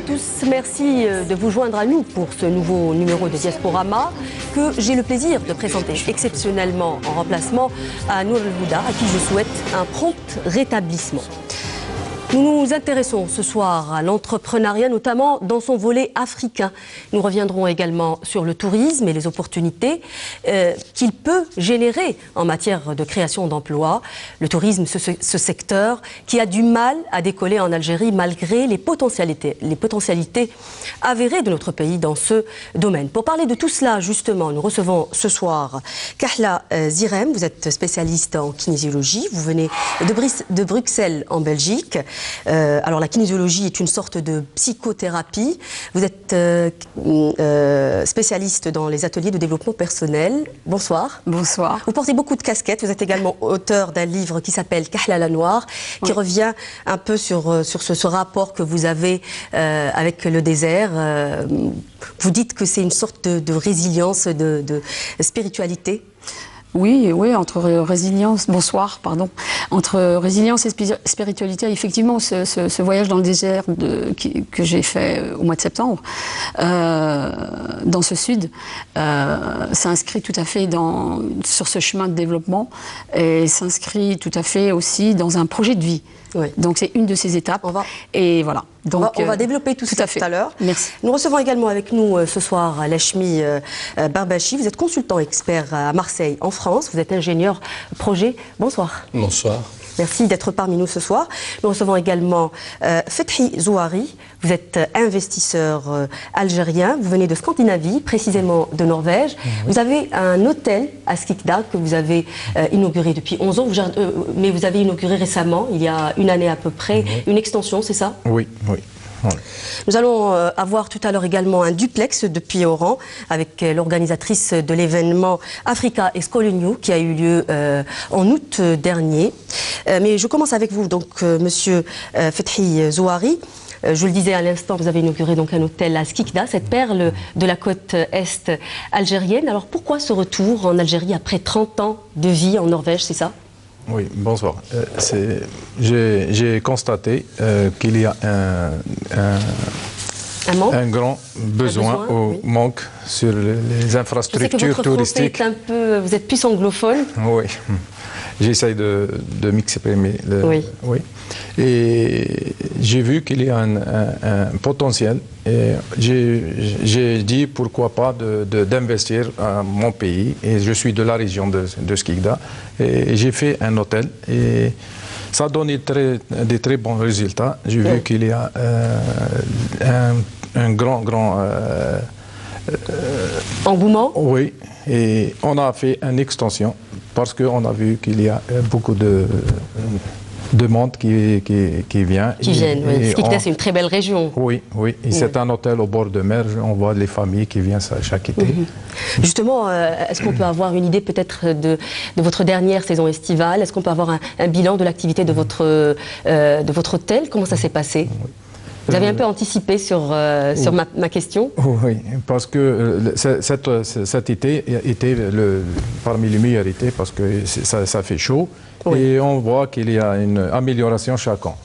tous, merci de vous joindre à nous pour ce nouveau numéro de Diasporama que j'ai le plaisir de présenter exceptionnellement en remplacement à Nour El-Houda, à qui je souhaite un prompt rétablissement. Nous nous intéressons ce soir à l'entrepreneuriat, notamment dans son volet africain. Nous reviendrons également sur le tourisme et les opportunités qu'il peut générer en matière de création d'emplois. Le tourisme, ce secteur qui a du mal à décoller en Algérie malgré les potentialités avérées de notre pays dans ce domaine. Pour parler de tout cela, justement, nous recevons ce soir Kahla Zirem. Vous êtes spécialiste en kinésiologie. Vous venez de Bruxelles, en Belgique. Alors la kinésiologie est une sorte de psychothérapie. Vous êtes spécialiste dans les ateliers de développement personnel. Bonsoir. Bonsoir. Vous portez beaucoup de casquettes. Vous êtes également auteur d'un livre qui s'appelle Kahla la Noire, qui revient un peu sur ce rapport que vous avez avec le désert. Vous dites que c'est une sorte de résilience, de spiritualité. Oui, entre résilience, entre résilience et spiritualité, effectivement, ce voyage dans le désert que j'ai fait au mois de septembre, dans ce sud, s'inscrit tout à fait sur ce chemin de développement et s'inscrit tout à fait aussi dans un projet de vie. Oui. Donc c'est une de ces étapes. Et voilà. Donc, on va développer tout ça tout à l'heure. Merci. Nous recevons également avec nous ce soir Lachmi Barbachi. Vous êtes consultant expert à Marseille, en France. Vous êtes ingénieur projet. Bonsoir. Bonsoir. Merci d'être parmi nous ce soir. Nous recevons également Fethi Zouari. Vous êtes investisseur algérien. Vous venez de Scandinavie, précisément de Norvège. Oui. Vous avez un hôtel à Skikda que vous avez inauguré depuis 11 ans. Mais vous avez inauguré récemment, il y a une année à peu près, une extension, c'est ça? Oui. Nous allons avoir tout à l'heure également un duplex depuis Oran avec l'organisatrice de l'événement Africa Escolinou qui a eu lieu en août dernier. Mais je commence avec vous, donc monsieur Fethi Zouari. Je le disais à l'instant, vous avez inauguré donc un hôtel à Skikda, cette perle de la côte est algérienne. Alors pourquoi ce retour en Algérie après 30 ans de vie en Norvège, c'est ça? Oui, bonsoir. J'ai constaté qu'il y a un grand besoin manque sur les infrastructures touristiques. Est un peu, vous êtes plus anglophone. Oui, j'essaye de m'exprimer. Oui. Et j'ai vu qu'il y a un potentiel. Et j'ai dit pourquoi pas d'investir à mon pays. Et je suis de la région de Skikda. Et j'ai fait un hôtel. Et ça donne des très bons résultats. J'ai vu qu'il y a un grand engouement. Oui. Et on a fait une extension parce qu'on a vu qu'il y a beaucoup de monde qui vient. Qui viennent, oui. Skikda, c'est une très belle région. Oui. Et c'est un hôtel au bord de mer. On voit les familles qui viennent chaque été. Justement, est-ce qu'on peut avoir une idée peut-être de votre dernière saison estivale? Est-ce qu'on peut avoir un bilan de l'activité de votre hôtel? Comment ça s'est passé? Vous avez un peu anticipé sur ma question? Oui, parce que cet été était parmi les meilleurs étés parce que ça fait chaud. Oui. Et on voit qu'il y a une amélioration chaque an.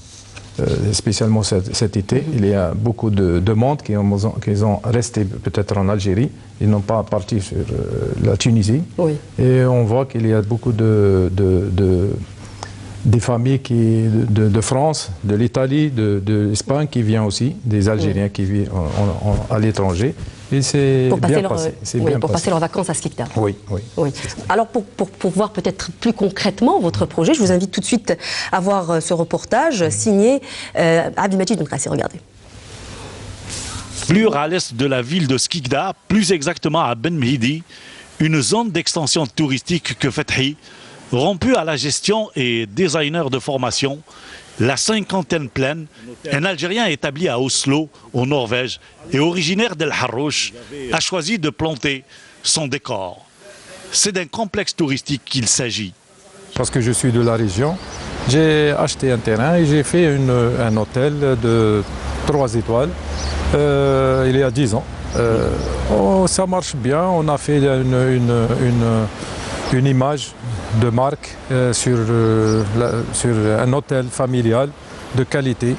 Spécialement cet été, il y a beaucoup de monde qui ont resté peut-être en Algérie. Ils n'ont pas parti sur la Tunisie. Oui. Et on voit qu'il y a beaucoup des familles de France, de l'Italie, de l'Espagne qui viennent aussi, des Algériens qui vivent à l'étranger. Et c'est bien passé. Pour passer leurs vacances à Skikda. Oui. Alors pour voir peut-être plus concrètement votre projet, je vous invite tout de suite à voir ce reportage signé Abdelmajid Benkrassi. Regardez. Plus à l'est de la ville de Skikda, plus exactement à Ben Mhidi, une zone d'extension touristique que Fethi, rompu à la gestion et designer de formation, la cinquantaine pleine, un Algérien établi à Oslo, au Norvège, et originaire d'El Harrouch, a choisi de planter son décor. C'est d'un complexe touristique qu'il s'agit. Parce que je suis de la région, j'ai acheté un terrain et j'ai fait un hôtel de 3 étoiles il y a 10 ans. Ça marche bien, on a fait une image de marque sur un hôtel familial de qualité.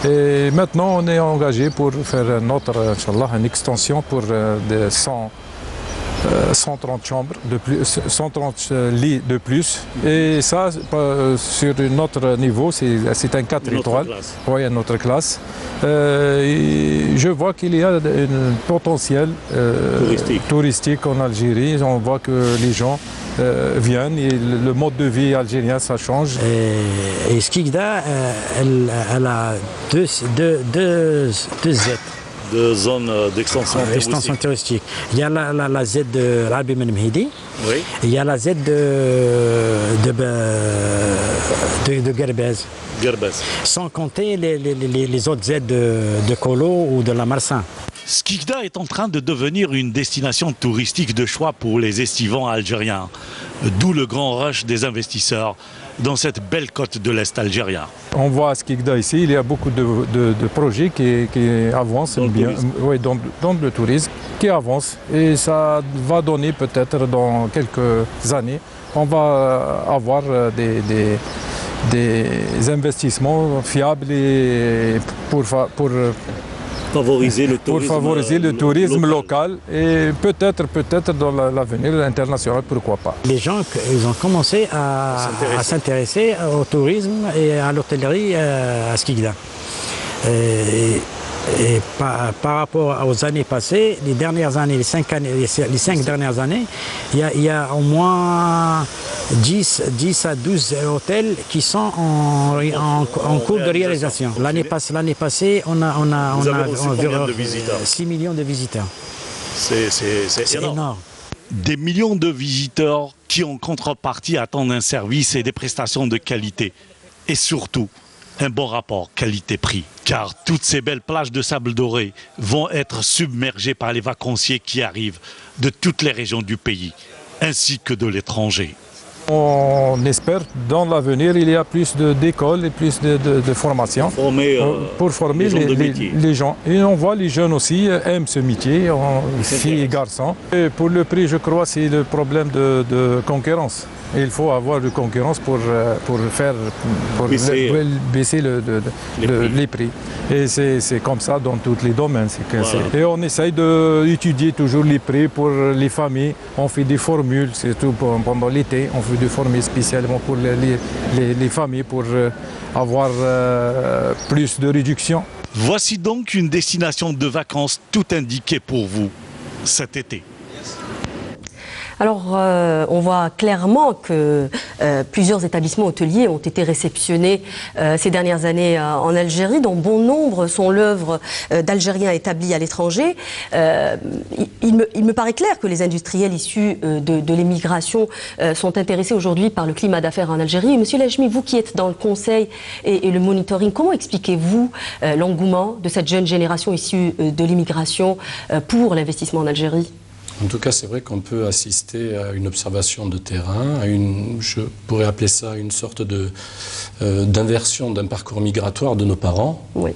Et maintenant, on est engagé pour faire une extension pour 130 chambres de plus, 130 lits de plus. Et ça, sur notre niveau, c'est un 4 étoiles. Oui, une autre classe. Je vois qu'il y a un potentiel touristique en Algérie. On voit que les gens viennent et le mode de vie algérien, ça change. Et Skikda, elle a deux Z. De zones d'extension touristique. Il y a la Z de Rabi Ben Mhidi. Oui. Il y a la Z de Gerbez. Sans compter les autres Z de Kolo ou de la Marsan. Skikda est en train de devenir une destination touristique de choix pour les estivants algériens. D'où le grand rush des investisseurs dans cette belle côte de l'Est algérien. On voit à Skikda ici, il y a beaucoup de projets qui avancent dans le tourisme, qui avancent. Et ça va donner peut-être dans quelques années, on va avoir des investissements fiables et pour favoriser le tourisme local et peut-être dans l'avenir international, pourquoi pas. Les gens ils ont commencé à s'intéresser au tourisme et à l'hôtellerie à Skikda. Et par rapport aux années passées, les 5 dernières années, il y a au moins 10 à 12 hôtels qui sont en cours de réalisation. L'année passée, on a environ 6 millions de visiteurs. C'est énorme. Des millions de visiteurs qui en contrepartie attendent un service et des prestations de qualité. Et surtout, un bon rapport qualité-prix. Car toutes ces belles plages de sable doré vont être submergées par les vacanciers qui arrivent de toutes les régions du pays, ainsi que de l'étranger. On espère dans l'avenir il y a plus d'écoles et plus de formations pour former les gens. Et on voit les jeunes aussi aiment ce métier, filles et garçons. Et pour le prix, je crois, c'est le problème de concurrence. Il faut avoir de concurrence pour baisser les prix. Et c'est comme ça dans tous les domaines. Et on essaye d'étudier toujours les prix pour les familles. On fait des formules, surtout pendant l'été. On fait des formules spécialement pour les familles pour avoir plus de réduction. Voici donc une destination de vacances tout indiquée pour vous cet été. Alors, on voit clairement que plusieurs établissements hôteliers ont été réceptionnés ces dernières années en Algérie, dont bon nombre sont l'œuvre d'Algériens établis à l'étranger. Il me paraît clair que les industriels issus de l'émigration sont intéressés aujourd'hui par le climat d'affaires en Algérie. Monsieur Lajmi, vous qui êtes dans le conseil et le monitoring, comment expliquez-vous l'engouement de cette jeune génération issue de l'immigration pour l'investissement en Algérie ? En tout cas, c'est vrai qu'on peut assister à une observation de terrain, je pourrais appeler ça une sorte d'inversion d'un parcours migratoire de nos parents. Oui.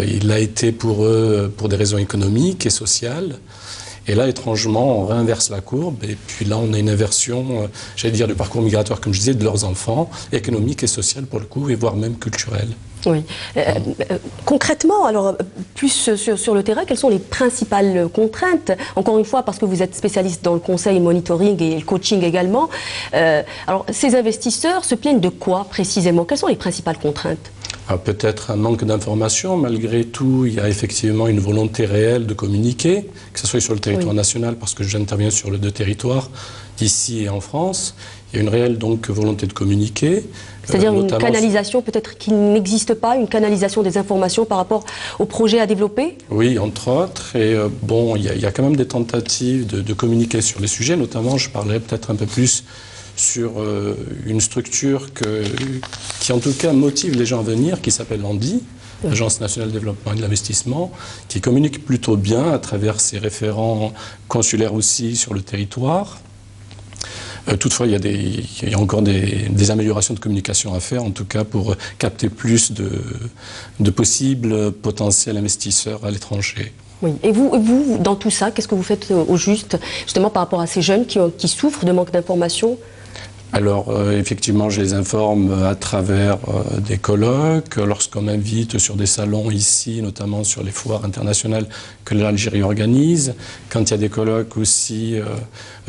Il a été pour eux pour des raisons économiques et sociales. Et là, étrangement, on réinverse la courbe. Et puis là, on a une inversion, j'allais dire, du parcours migratoire, comme je disais, de leurs enfants, économique et social pour le coup, et voire même culturel. Oui. Concrètement, alors, plus sur le terrain, quelles sont les principales contraintes? Encore une fois, parce que vous êtes spécialiste dans le conseil, le monitoring et le coaching également. Alors, ces investisseurs se plaignent de quoi précisément? Quelles sont les principales contraintes? Peut-être un manque d'information. Malgré tout, il y a effectivement une volonté réelle de communiquer, que ce soit sur le territoire national, parce que j'interviens sur les 2 territoires, ici et en France. Il y a une réelle donc volonté de communiquer. C'est-à-dire une canalisation peut-être qui n'existe pas, une canalisation des informations par rapport aux projets à développer? Oui, entre autres. Et bon, il y a quand même des tentatives de communiquer sur les sujets. Notamment, je parlerai peut-être un peu plus sur une structure qui en tout cas motive les gens à venir, qui s'appelle l'ANDI, l'Agence nationale de développement et de l'investissement, qui communique plutôt bien à travers ses référents consulaires aussi sur le territoire. Toutefois, il y a encore des améliorations de communication à faire, en tout cas pour capter plus de possibles potentiels investisseurs à l'étranger. Oui. Et vous, dans tout ça, qu'est-ce que vous faites au juste, justement par rapport à ces jeunes qui souffrent de manque d'informations? Alors, effectivement, je les informe à travers des colloques, lorsqu'on m'invite sur des salons ici, notamment sur les foires internationales que l'Algérie organise, quand il y a des colloques aussi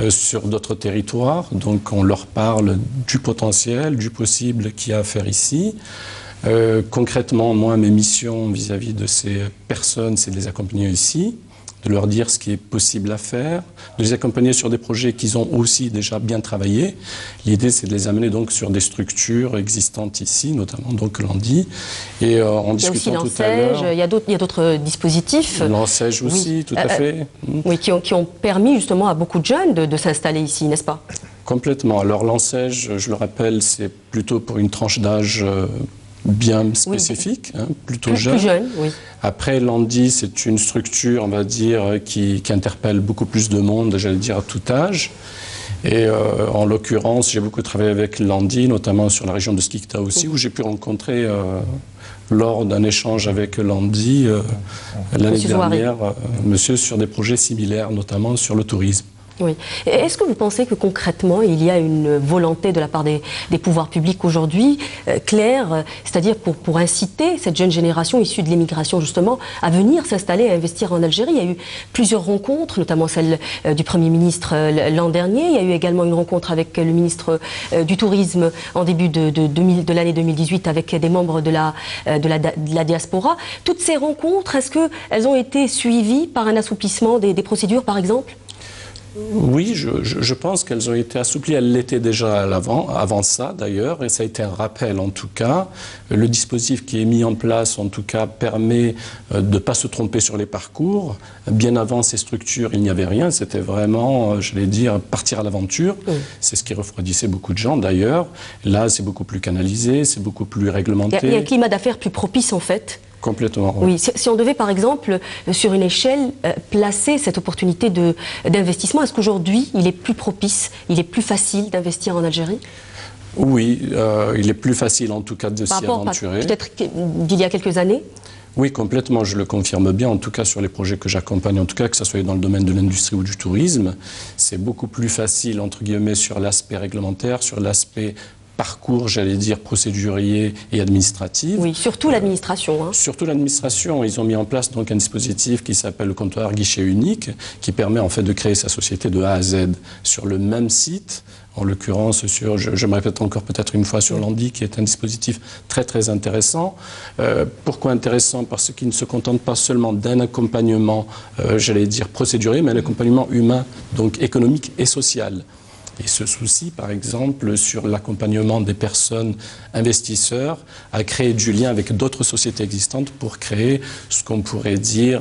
sur d'autres territoires, donc on leur parle du potentiel, du possible qu'il y a à faire ici. Concrètement, moi, mes missions vis-à-vis de ces personnes, c'est de les accompagner ici, de leur dire ce qui est possible à faire, de les accompagner sur des projets qu'ils ont aussi déjà bien travaillé. L'idée, c'est de les amener donc sur des structures existantes ici, notamment donc l'ANDI. Et en discutant tout à l'heure... Il y a d'autres dispositifs. L'ANSEJ aussi, oui. Tout à fait. Oui, qui ont permis justement à beaucoup de jeunes de s'installer ici, n'est-ce pas? Complètement. Alors l'ANSEJ, je le rappelle, c'est plutôt pour une tranche d'âge bien spécifique, oui, plutôt jeune. Plus jeune, oui. Après, l'ANDI, c'est une structure, on va dire, qui interpelle beaucoup plus de monde, j'allais dire, à tout âge. Et en l'occurrence, j'ai beaucoup travaillé avec l'ANDI, notamment sur la région de Skikda aussi, où j'ai pu rencontrer, lors d'un échange avec l'ANDI, l'année dernière, monsieur sur des projets similaires, notamment sur le tourisme. Oui. Est-ce que vous pensez que concrètement, il y a une volonté de la part des pouvoirs publics aujourd'hui, claire, c'est-à-dire pour inciter cette jeune génération issue de l'immigration justement à venir s'installer et investir en Algérie? Il y a eu plusieurs rencontres, notamment celle du Premier ministre l'an dernier. Il y a eu également une rencontre avec le ministre du Tourisme en début de l'année 2018 avec des membres de la diaspora. Toutes ces rencontres, est-ce qu'elles ont été suivies par un assouplissement des procédures, par exemple? Oui, je pense qu'elles ont été assouplies. Elles l'étaient déjà avant ça d'ailleurs, et ça a été un rappel en tout cas. Le dispositif qui est mis en place en tout cas permet de ne pas se tromper sur les parcours. Bien avant ces structures, il n'y avait rien. C'était vraiment, je vais dire, partir à l'aventure. Oui. C'est ce qui refroidissait beaucoup de gens d'ailleurs. Là, c'est beaucoup plus canalisé, c'est beaucoup plus réglementé. Il y a un climat d'affaires plus propice en fait. Complètement. Oui. Oui, si on devait par exemple, sur une échelle, placer cette opportunité d'investissement, est-ce qu'aujourd'hui il est plus propice, il est plus facile d'investir en Algérie? Oui, il est plus facile en tout cas de s'y aventurer. Peut-être d'il y a quelques années? Oui, complètement, je le confirme bien, en tout cas sur les projets que j'accompagne, en tout cas que ce soit dans le domaine de l'industrie ou du tourisme. C'est beaucoup plus facile, entre guillemets, sur l'aspect réglementaire, sur l'aspect parcours, j'allais dire, procédurier et administratif. Oui, surtout l'administration. Hein. Surtout l'administration. Ils ont mis en place donc un dispositif qui s'appelle le comptoir guichet unique, qui permet en fait de créer sa société de A à Z sur le même site. En l'occurrence, je me répète encore peut-être une fois sur l'ANDI, qui est un dispositif très très intéressant. Pourquoi intéressant? Parce qu'il ne se contente pas seulement d'un accompagnement, j'allais dire procédurier, mais un accompagnement humain, donc économique et social. Et ce souci, par exemple, sur l'accompagnement des personnes investisseurs, à créer du lien avec d'autres sociétés existantes pour créer ce qu'on pourrait dire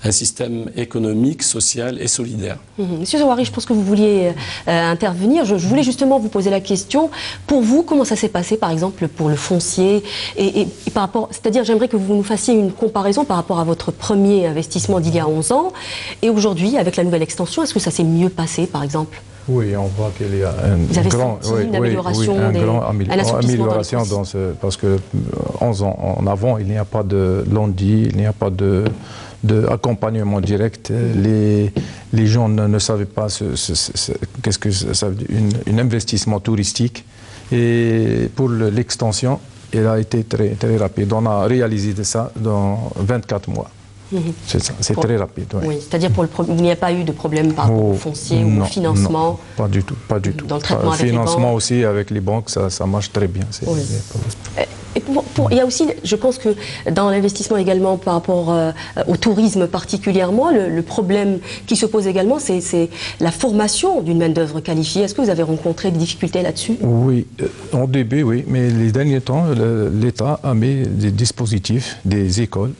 un système économique, social et solidaire. Monsieur Zouari, je pense que vous vouliez intervenir. Je voulais justement vous poser la question. Pour vous, comment ça s'est passé, par exemple, pour le foncier et par rapport, c'est-à-dire, j'aimerais que vous nous fassiez une comparaison par rapport à votre premier investissement d'il y a 11 ans et aujourd'hui, avec la nouvelle extension, est-ce que ça s'est mieux passé, par exemple? Oui, on voit qu'il y a une amélioration dans parce que 11 ans en avant, il n'y a pas de l'ANDI, il n'y a pas d'accompagnement direct. Les gens ne savaient pas qu'est-ce que ça veut dire, un investissement touristique. Et pour l'extension, il a été très, très rapide. On a réalisé ça dans 24 mois. C'est ça, c'est très rapide. Oui, oui, c'est-à-dire il n'y a pas eu de problème par rapport au foncier ou au financement? Non, pas du tout, pas du tout. Dans le traitement avec financement les banques aussi avec les banques, ça marche très bien. Oui. Et il y a aussi, je pense que dans l'investissement également par rapport au tourisme particulièrement, le problème qui se pose également, c'est la formation d'une main-d'œuvre qualifiée. Est-ce que vous avez rencontré des difficultés là-dessus? Oui, au début, oui, mais les derniers temps, l'État a mis des dispositifs, des écoles.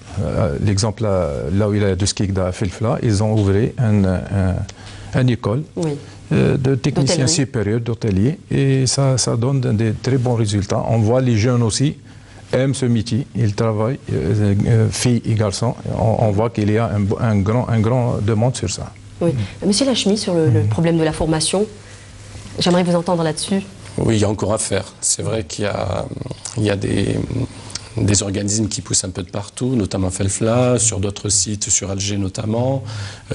L'exemple là où il y a de Skikda à Filfla, ils ont ouvert une école. Oui. De techniciens supérieurs, d'hôteliers, et ça donne des très bons résultats. On voit les jeunes aussi aiment ce métier, ils travaillent, filles et garçons. On voit qu'il y a un grand demande sur ça. Oui. Monsieur Lachmi, sur le problème de la formation, j'aimerais vous entendre là-dessus. Oui, il y a encore à faire. C'est vrai qu'il y a des organismes qui poussent un peu de partout, notamment Felfla, sur d'autres sites, sur Alger notamment,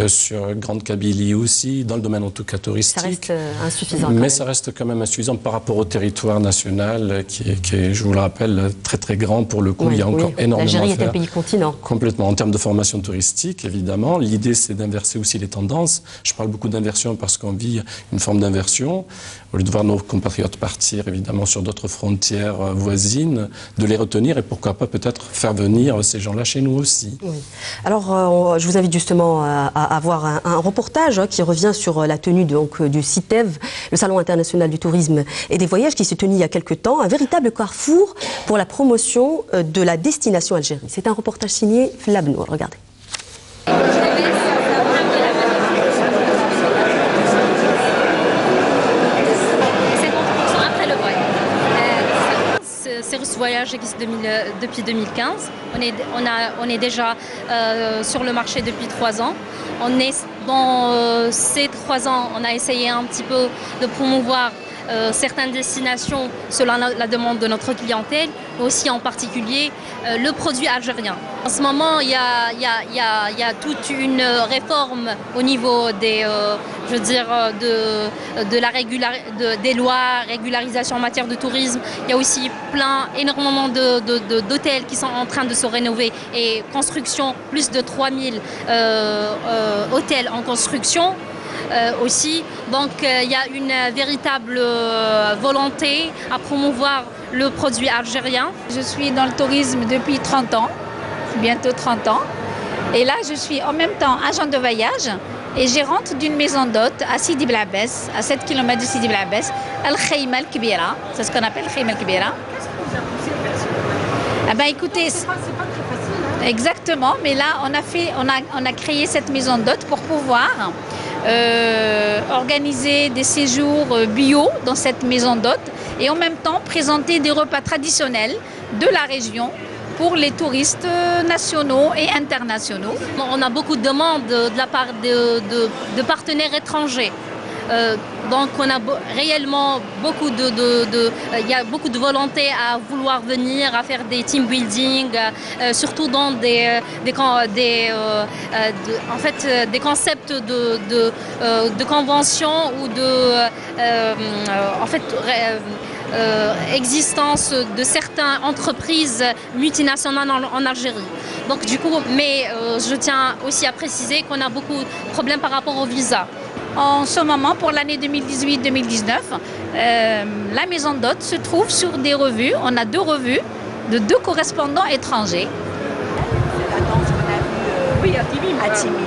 sur Grande Kabylie aussi, dans le domaine en tout cas touristique. Ça reste insuffisant. Mais ça reste quand même insuffisant par rapport au territoire national qui est, je vous le rappelle, très très grand pour le coup. Oui, il y a encore énormément à faire. L'Algérie est un pays continent. Complètement. En termes de formation touristique, évidemment, l'idée c'est d'inverser aussi les tendances. Je parle beaucoup d'inversion parce qu'on vit une forme d'inversion. Au lieu de voir nos compatriotes partir évidemment sur d'autres frontières voisines, de les retenir et pourquoi pas peut-être faire venir ces gens-là chez nous aussi. Oui. Alors je vous invite justement à voir un reportage qui revient sur la tenue du CITEV, le Salon international du tourisme et des voyages qui s'est tenu il y a quelques temps, un véritable carrefour pour la promotion de la destination Algérie. C'est un reportage signé Flabnour, regardez. Ce voyage existe depuis 2015. On est déjà sur le marché depuis 3 ans. Dans ces 3 ans, on a essayé un petit peu de promouvoir certaines destinations selon la demande de notre clientèle, mais aussi en particulier le produit algérien. En ce moment, il y a toute une réforme au niveau des, des lois, régularisation en matière de tourisme. Il y a aussi énormément d'hôtels qui sont en train de se rénover et construction, plus de 3000 hôtels en construction. Aussi. Donc il y a une véritable volonté à promouvoir le produit algérien. Je suis dans le tourisme depuis 30 ans, bientôt 30 ans. Et là, je suis en même temps agent de voyage et gérante d'une maison d'hôtes à Sidi Blabès, à 7 km de Sidi Blabès, Al-Khayma Al-Kibira. C'est ce qu'on appelle Khayma Al-Kibira. Ah ben écoutez, c'est pas très facile. Exactement, mais là, on a créé cette maison d'hôtes pour pouvoir organiser des séjours bio dans cette maison d'hôtes et en même temps présenter des repas traditionnels de la région pour les touristes nationaux et internationaux. On a beaucoup de demandes de la part de partenaires étrangers. Donc on a réellement beaucoup il y a beaucoup de volonté à vouloir venir, à faire des team building, surtout dans des concepts de conventions ou existence de certaines entreprises multinationales en Algérie. Donc du coup, je tiens aussi à préciser qu'on a beaucoup de problèmes par rapport au visa. En ce moment, pour l'année 2018-2019, la maison d'hôtes se trouve sur des revues. On a 2 revues de 2 correspondants étrangers. C'est la danse qu'on a vue à Timimou.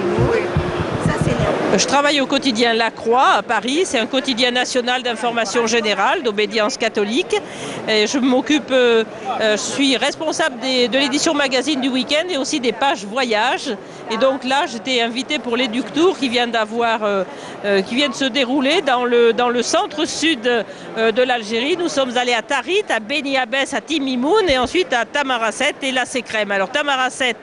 Je travaille au quotidien La Croix à Paris. C'est un quotidien national d'information générale, d'obédience catholique. Et je m'occupe, je suis responsable de l'édition magazine du week-end et aussi des pages voyage. Et donc là, j'étais invitée pour l'Éduc Tour qui vient de se dérouler dans le centre-sud de l'Algérie. Nous sommes allés à Tarit, à Beni Abbès, à Timimoun et ensuite à Tamarasset et La Sécrème. Alors Tamarasset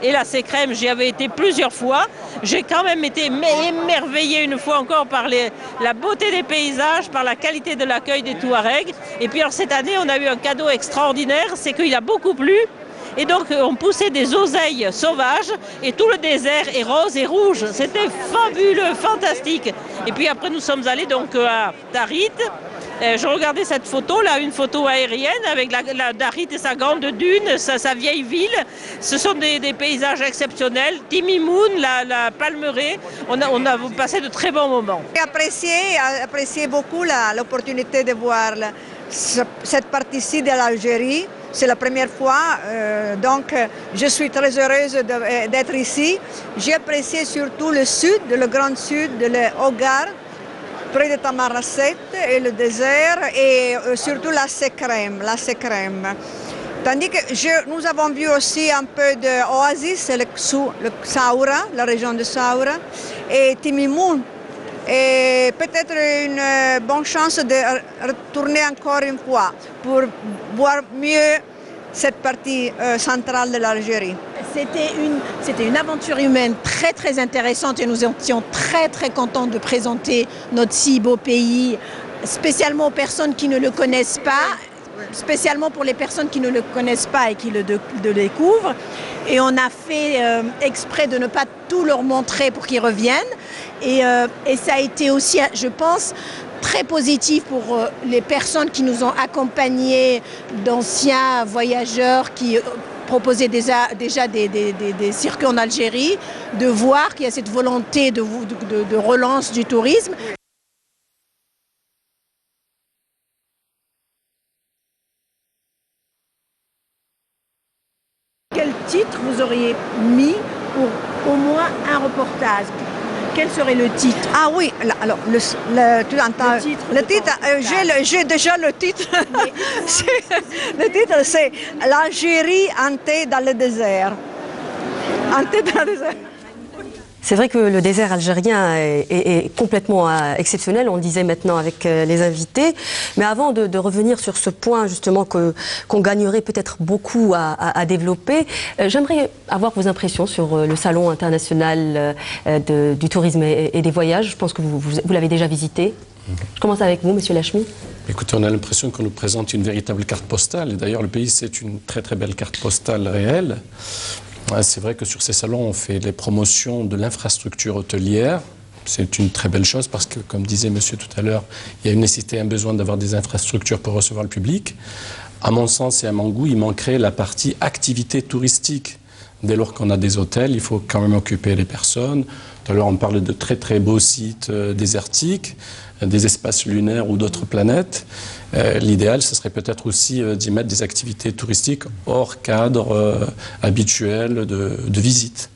et La Sécrème, j'y avais été plusieurs fois. J'ai quand même été émerveillée une fois encore par la beauté des paysages, par la qualité de l'accueil des Touaregs. Et puis alors, cette année, on a eu un cadeau extraordinaire, c'est qu'il a beaucoup plu. Et donc on poussait des oseilles sauvages et tout le désert est rose et rouge. C'était fabuleux, fantastique. Et puis après nous sommes allés donc à Tarit. Je regardais cette photo là, une photo aérienne avec la Tarit et sa grande dune, sa vieille ville. Ce sont des paysages exceptionnels. Timimoun, la palmeraie, on a passé de très bons moments. J'ai apprécié beaucoup l'opportunité de voir cette partie-ci de l'Algérie. C'est la première fois, donc je suis très heureuse d'être ici. J'ai apprécié surtout le sud, le grand sud, de l'Hogar, près de Tamarasset et le désert, et surtout la Sécrème. Tandis que nous avons vu aussi un peu d'oasis, le Saoura, la région de Saoura, et Timimoun. Et peut-être une bonne chance de retourner encore une fois pour voir mieux cette partie centrale de l'Algérie. C'était une aventure humaine très très intéressante et nous étions très très contents de présenter notre si beau pays, spécialement aux personnes qui ne le connaissent pas, spécialement pour les personnes qui ne le connaissent pas et qui le découvrent. Et on a fait exprès de ne pas tout leur montrer pour qu'ils reviennent. Et ça a été aussi, je pense, très positif pour les personnes qui nous ont accompagnés, d'anciens voyageurs qui proposaient déjà des circuits en Algérie, de voir qu'il y a cette volonté de relance du tourisme. Quel titre vous auriez mis pour au moins un reportage? Quel serait le titre? Ah oui, alors tu entends le titre, j'ai déjà le titre. Le titre c'est l'Algérie hantée dans le désert. Hantée dans le désert. C'est vrai que le désert algérien est complètement exceptionnel, on le disait maintenant avec les invités. Mais avant de revenir sur ce point justement qu'on gagnerait peut-être beaucoup à développer, j'aimerais avoir vos impressions sur le Salon international du tourisme et des voyages. Je pense que vous l'avez déjà visité. Je commence avec vous, Monsieur Lachmi. Écoutez, on a l'impression qu'on nous présente une véritable carte postale. Et d'ailleurs, le pays, c'est une très très belle carte postale réelle. C'est vrai que sur ces salons, on fait les promotions de l'infrastructure hôtelière. C'est une très belle chose parce que, comme disait monsieur tout à l'heure, il y a une nécessité et un besoin d'avoir des infrastructures pour recevoir le public. À mon sens et à mon goût, il manquerait la partie activité touristique. Dès lors qu'on a des hôtels, il faut quand même occuper les personnes. Tout à l'heure, on parlait de très très beaux sites désertiques, des espaces lunaires ou d'autres planètes. L'idéal, ce serait peut-être aussi d'y mettre des activités touristiques hors cadre habituel de visite.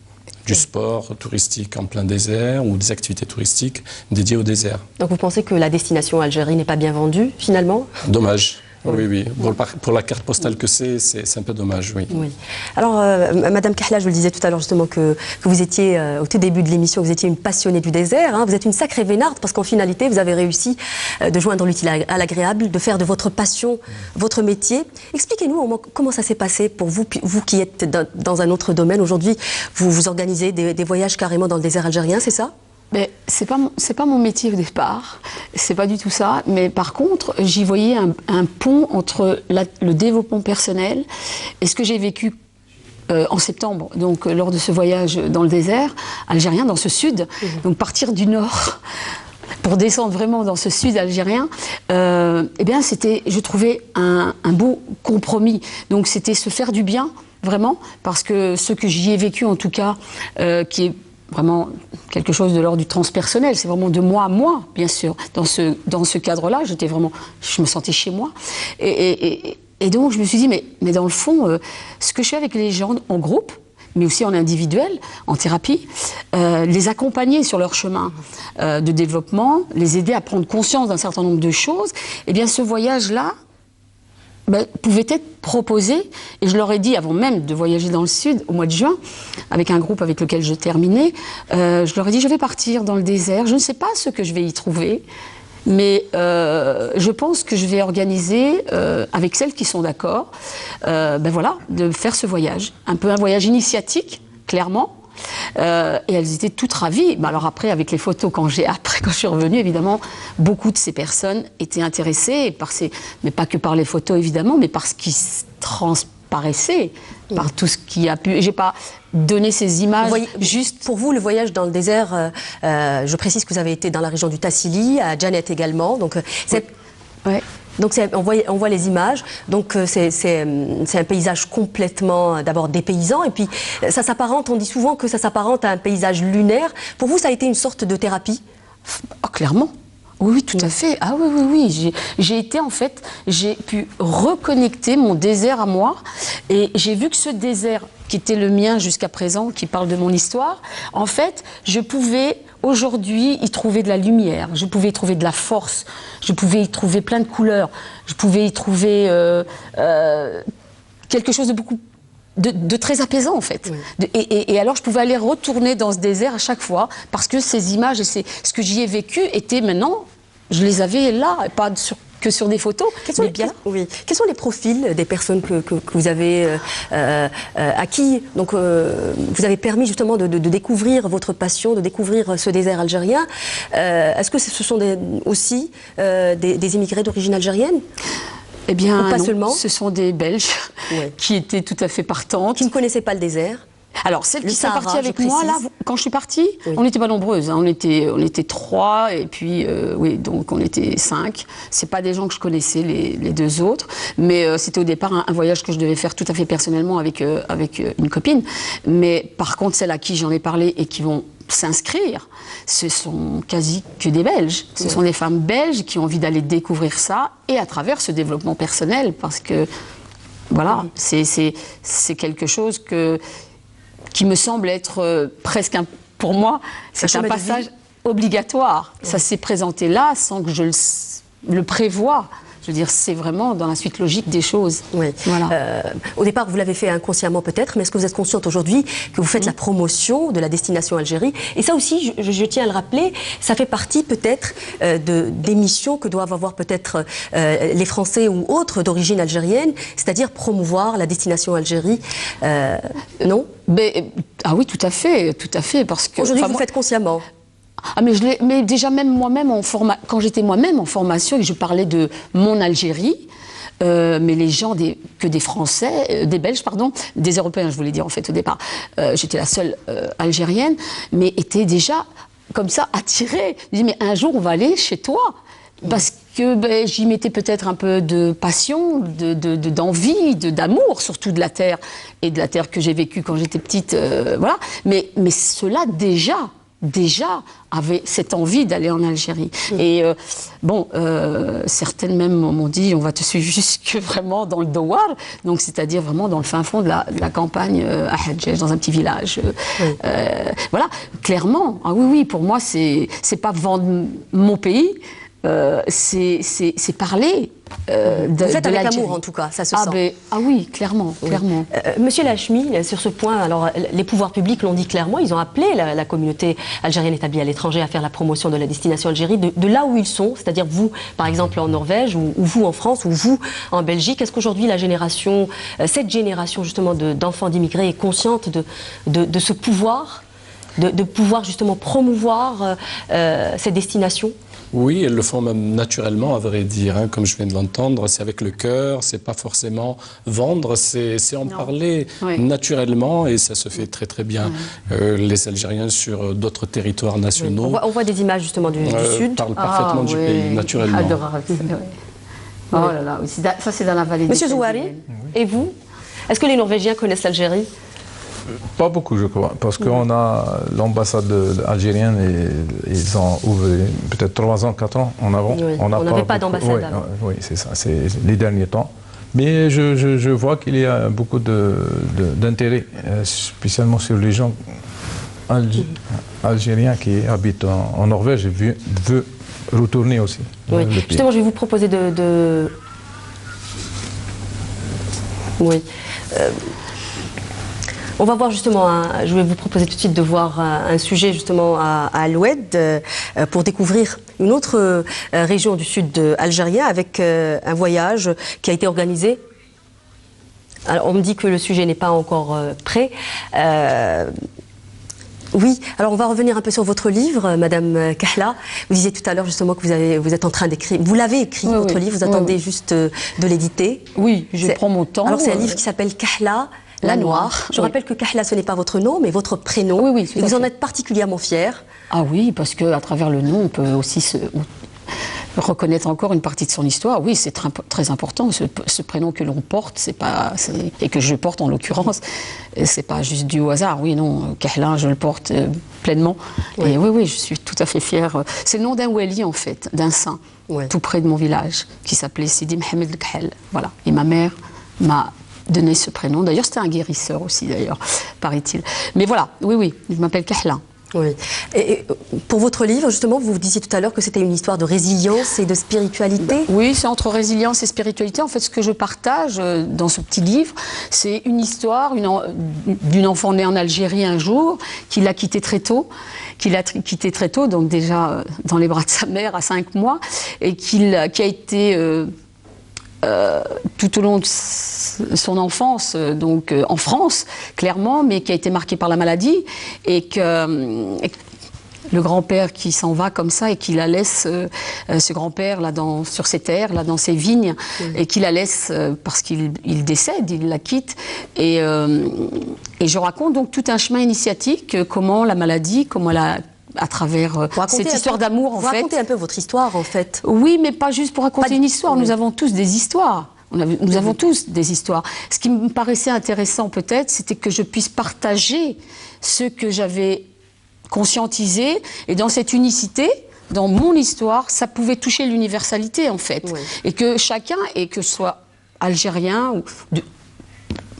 Du sport touristique en plein désert ou des activités touristiques dédiées au désert. Donc vous pensez que la destination Algérie n'est pas bien vendue, finalement? Dommage. Oui. Pour la carte postale que c'est un peu dommage, oui. Alors, Madame Kahla, je vous le disais tout à l'heure justement que vous étiez, au tout début de l'émission, vous étiez une passionnée du désert. Hein. Vous êtes une sacrée vénarde parce qu'en finalité, vous avez réussi de joindre l'utile à l'agréable, de faire de votre passion votre métier. Expliquez-nous comment ça s'est passé pour vous, vous qui êtes dans un autre domaine. Aujourd'hui, vous organisez des voyages carrément dans le désert algérien, c'est ça? Mais c'est pas mon métier au départ, c'est pas du tout ça. Mais par contre, j'y voyais un pont entre le développement personnel et ce que j'ai vécu en septembre, donc lors de ce voyage dans le désert algérien, dans ce sud. Donc partir du nord pour descendre vraiment dans ce sud algérien, eh bien c'était, je trouvais un beau compromis. Donc c'était se faire du bien vraiment, parce que ce que j'y ai vécu en tout cas, qui est vraiment quelque chose de l'ordre du transpersonnel, c'est vraiment de moi à moi, bien sûr. Dans ce cadre-là, je me sentais chez moi. Et donc, je me suis dit, mais dans le fond, ce que je fais avec les gens en groupe, mais aussi en individuel, en thérapie, les accompagner sur leur chemin de développement, les aider à prendre conscience d'un certain nombre de choses, eh bien, ce voyage-là, pouvait être proposé, et je leur ai dit, avant même de voyager dans le sud, au mois de juin, avec un groupe avec lequel je terminais, je leur ai dit, je vais partir dans le désert, je ne sais pas ce que je vais y trouver, mais je pense que je vais organiser, avec celles qui sont d'accord, de faire ce voyage, un peu un voyage initiatique, clairement. Et elles étaient toutes ravies. Alors après, avec les photos, quand je suis revenue, évidemment, beaucoup de ces personnes étaient intéressées, mais pas que par les photos, évidemment, mais par ce qui transparaissait, par tout ce qui a pu... Et j'ai pas donné ces images juste... Pour vous, le voyage dans le désert, je précise que vous avez été dans la région du Tassili, à Djanet également, donc c'est... Ouais. Donc on voit les images, donc c'est un paysage complètement d'abord dépaysant, et puis ça s'apparente, on dit souvent que ça s'apparente à un paysage lunaire. Pour vous, ça a été une sorte de thérapie? Clairement. Oui, tout à fait. Ah oui. J'ai été, en fait, j'ai pu reconnecter mon désert à moi, et j'ai vu que ce désert qui était le mien jusqu'à présent, qui parle de mon histoire, en fait, je pouvais aujourd'hui y trouver de la lumière, je pouvais y trouver de la force, je pouvais y trouver plein de couleurs, je pouvais y trouver quelque chose de beaucoup de très apaisant en fait. Oui. Et alors je pouvais aller retourner dans ce désert à chaque fois, parce que ces images et ce que j'y ai vécu étaient maintenant, je les avais là, et pas que sur des photos. Quels sont les profils des personnes que vous avez à qui donc, vous avez permis justement de découvrir votre passion, de découvrir ce désert algérien? Est-ce que ce sont aussi des immigrés d'origine algérienne? Eh bien, ou pas non, seulement? Ce sont des Belges qui étaient tout à fait partantes. Qui ne connaissaient pas le désert? Alors, celles qui sont parties avec moi, là, quand je suis partie, on n'était pas nombreuses. Hein. On était 3, et puis, oui, donc on était 5. C'est pas des gens que je connaissais, les 2 autres. Mais c'était au départ un voyage que je devais faire tout à fait personnellement avec une copine. Mais par contre, celles à qui j'en ai parlé et qui vont s'inscrire, ce sont quasi que des Belges. Ce sont des femmes belges qui ont envie d'aller découvrir ça, et à travers ce développement personnel, parce que, voilà, c'est quelque chose qui me semble être presque, pour moi, c'est un passage obligatoire. Ça s'est présenté là sans que je le prévoie. Je veux dire, c'est vraiment dans la suite logique des choses. Oui. Voilà. Au départ, vous l'avez fait inconsciemment peut-être, mais est-ce que vous êtes consciente aujourd'hui que vous faites la promotion de la destination Algérie? Et ça aussi, je tiens à le rappeler, ça fait partie peut-être des missions que doivent avoir peut-être les Français ou autres d'origine algérienne, c'est-à-dire promouvoir la destination Algérie. Non? Ah oui, tout à fait, parce que... Aujourd'hui, vous le faites consciemment. Ah, mais déjà même moi-même quand j'étais moi-même en formation et que je parlais de mon Algérie, mais les gens que des Français, des Belges pardon, des Européens je voulais dire en fait au départ, j'étais la seule Algérienne, mais étaient déjà comme ça attirés. Ils disaient mais un jour on va aller chez toi. Parce que j'y mettais peut-être un peu de passion, d'envie, d'amour, surtout de la terre, et de la terre que j'ai vécue quand j'étais petite, voilà. Mais ceux-là déjà avaient cette envie d'aller en Algérie. Et certaines même m'ont dit on va te suivre jusque vraiment dans le Douar, donc c'est-à-dire vraiment dans le fin fond de la campagne à Hadjej, dans un petit village. Voilà, clairement, ah oui, pour moi c'est pas vendre mon pays, c'est parler vous faites avec amour en tout cas, ça se sent. Ah oui, clairement. Monsieur Lachmi, sur ce point, alors les pouvoirs publics l'ont dit clairement, ils ont appelé la communauté algérienne établie à l'étranger à faire la promotion de la destination Algérie de là où ils sont, c'est-à-dire vous, par exemple en Norvège, ou vous en France, ou vous en Belgique. Est-ce qu'aujourd'hui cette génération justement d'enfants d'immigrés est consciente de ce pouvoir, de pouvoir justement promouvoir ces destinations? Oui, elles le font même naturellement, à vrai dire, hein, comme je viens de l'entendre. C'est avec le cœur, c'est pas forcément vendre, c'est en parler naturellement, et ça se fait très très bien. Les Algériens sur d'autres territoires nationaux. On voit des images justement du Sud. Parlent parfaitement du pays, naturellement. Adorable. Oh là là, ça c'est dans la vallée. Monsieur Zouari, et vous? Est-ce que les Norvégiens connaissent l'Algérie? Pas beaucoup, je crois, parce qu'on a l'ambassade algérienne et ils ont ouvert peut-être 3 ans, 4 ans en avant. Oui, on n'avait pas d'ambassade avant. Oui, c'est ça, c'est les derniers temps. Mais je vois qu'il y a beaucoup d'intérêt, spécialement sur les gens algériens qui habitent en Norvège et veulent retourner aussi. Oui, justement, je vais vous proposer Oui. On va voir justement, je vais vous proposer tout de suite de voir un sujet justement à Al-Oued pour découvrir une autre région du sud algérien avec un voyage qui a été organisé. Alors on me dit que le sujet n'est pas encore prêt. Oui, alors on va revenir un peu sur votre livre, Madame Kahla. Vous disiez tout à l'heure justement que vous êtes en train d'écrire, vous l'avez écrit, votre livre, vous attendez juste de l'éditer. Oui, je prends mon temps. Alors c'est un livre qui s'appelle Kahla, la Noire. Je rappelle que Kahla, ce n'est pas votre nom, mais votre prénom. Oui, et vous en êtes particulièrement fière. Ah oui, parce qu'à travers le nom, on peut aussi reconnaître encore une partie de son histoire. Oui, c'est très important. Ce prénom que l'on porte, et que je porte en l'occurrence, c'est pas juste du hasard. Oui, non, Kahla, je le porte pleinement. Oui. Et oui, je suis tout à fait fière. C'est le nom d'un wali, en fait, d'un saint, tout près de mon village, qui s'appelait Sidi Mohamed El-Kahel. Voilà. Et ma mère m'a donné ce prénom. D'ailleurs, c'était un guérisseur aussi, d'ailleurs, paraît-il. Mais voilà, oui, je m'appelle Kahla. Oui. Et pour votre livre, justement, vous disiez tout à l'heure que c'était une histoire de résilience et de spiritualité. Oui, c'est entre résilience et spiritualité. En fait, ce que je partage dans ce petit livre, c'est une histoire d'une enfant née en Algérie un jour, qui l'a quitté très tôt, donc déjà dans les bras de sa mère à 5 mois, et qui a été... tout au long de son enfance, donc en France, clairement, mais qui a été marqué par la maladie, et que le grand-père qui s'en va comme ça et qui la laisse, ce grand-père là sur ses terres, là dans ses vignes, et qui la laisse parce qu'il décède, il la quitte. Et je raconte donc tout un chemin initiatique, comment la maladie, comment à travers cette histoire d'amour en fait. Vous racontez un peu votre histoire en fait. Oui, mais pas juste pour raconter une histoire, nous avons tous des histoires. Nous avons tous des histoires. Ce qui me paraissait intéressant peut-être, c'était que je puisse partager ce que j'avais conscientisé, et dans cette unicité, dans mon histoire, ça pouvait toucher l'universalité en fait. Oui. Et que chacun, et que ce soit algérien ou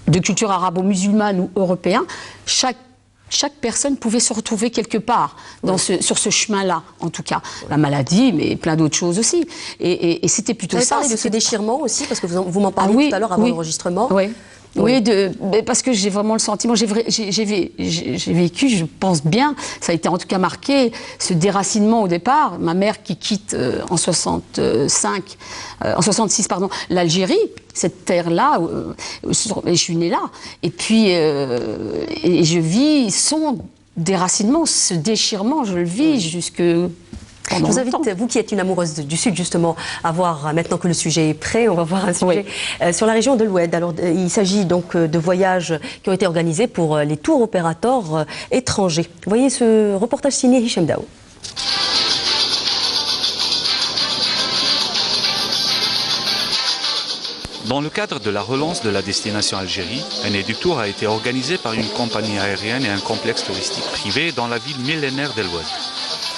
de culture arabo-musulmane ou européen, chaque personne pouvait se retrouver quelque part sur ce chemin-là, en tout cas. La maladie, mais plein d'autres choses aussi. Et c'était plutôt ça. Vous avez parlé de ce déchirement aussi, parce que vous m'en parliez tout à l'heure avant l'enregistrement. Oui. Oui, parce que j'ai vraiment le sentiment, j'ai vécu, je pense bien, ça a été en tout cas marqué, ce déracinement au départ. Ma mère qui quitte en 66, l'Algérie, cette terre-là, je suis née là. Et puis, et je vis son déracinement, ce déchirement, je le vis jusque... Je vous invite, vous qui êtes une amoureuse du Sud, justement, à voir, maintenant que le sujet est prêt, on va voir un sujet sur la région de l'Oued. Alors, il s'agit donc de voyages qui ont été organisés pour les tours opérateurs étrangers. Vous voyez ce reportage signé Hicham Dao. Dans le cadre de la relance de la destination Algérie, un éductour a été organisé par une compagnie aérienne et un complexe touristique privé dans la ville millénaire d'El Oued.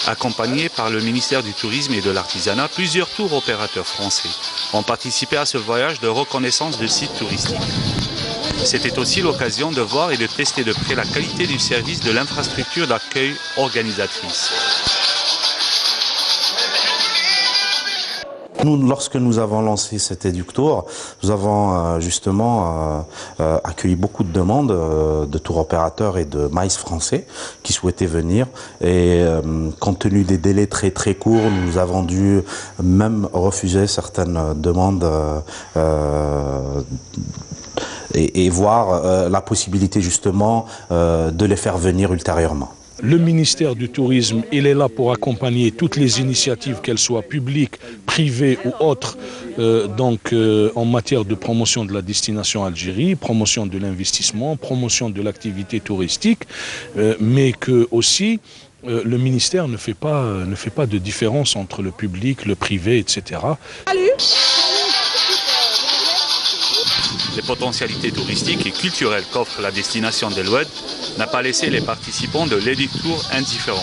Accompagnés par le ministère du Tourisme et de l'Artisanat, plusieurs tours opérateurs français ont participé à ce voyage de reconnaissance de sites touristiques. C'était aussi l'occasion de voir et de tester de près la qualité du service de l'infrastructure d'accueil organisatrice. Nous, lorsque nous avons lancé cet éductour, nous avons justement accueilli beaucoup de demandes de tour opérateurs et de maïs français qui souhaitaient venir. Et compte tenu des délais très très courts, nous avons dû même refuser certaines demandes et voir la possibilité justement de les faire venir ultérieurement. Le ministère du Tourisme, il est là pour accompagner toutes les initiatives, qu'elles soient publiques, privées ou autres, en matière de promotion de la destination Algérie, promotion de l'investissement, promotion de l'activité touristique, mais que aussi le ministère ne fait pas de différence entre le public, le privé, etc. Salut. Les potentialités touristiques et culturelles qu'offre la destination d'El Oued n'a pas laissé les participants de l'Éductour indifférents.